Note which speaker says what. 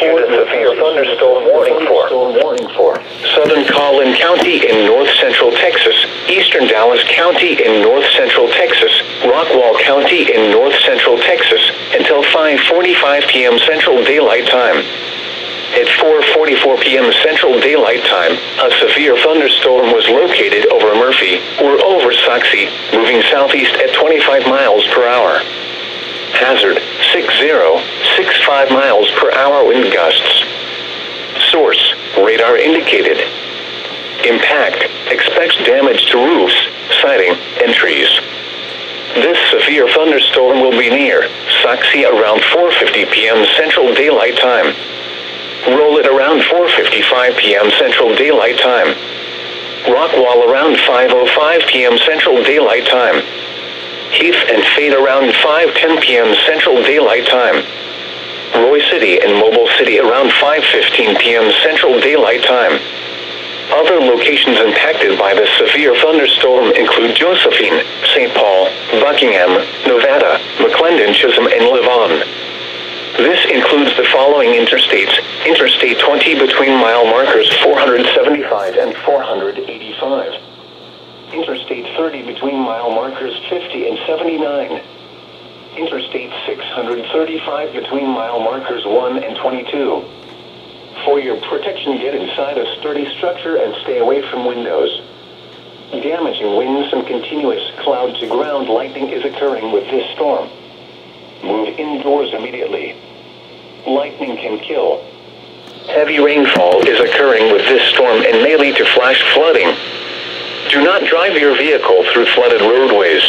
Speaker 1: issued a severe thunderstorm warning for Southern Collin County in north-central Texas, eastern Dallas County in north-central Texas, Rockwall County in north-central Texas, until 5:45 p.m. Central Daylight Time. At 4:44 p.m. Central Daylight Time, a severe thunderstorm was located over Murphy, or over Soxie, moving southeast at 25 miles per hour. Hazard, 65 miles per hour wind gusts. Source, radar indicated. Impact, expects damage to roofs, siding, and trees. This severe thunderstorm will be near Soxie around 4:50 p.m. Central Daylight Time. Roll it around 4:55 p.m. Central Daylight Time. Rockwall around 5:05 p.m. Central Daylight Time. Heath and Fade around 5:10 p.m. Central Daylight Time. Roy City and Mobile City around 5:15 p.m. Central Daylight Time. Other locations impacted by the severe thunderstorm include Josephine, St. Paul, Buckingham, Nevada, McClendon, Chisholm, and Levon. This includes the following interstates: Interstate 20 between mile markers 475 and 485. Interstate 30 between mile markers 50 and 79. Interstate 635 between mile markers 1 and 22. For your protection, get inside a sturdy structure and stay away from windows. Damaging winds and continuous cloud-to-ground lightning is occurring with this storm. Move indoors immediately. Lightning can kill. Heavy rainfall is occurring with this storm and may lead to flash flooding. Do not drive your vehicle through flooded roadways.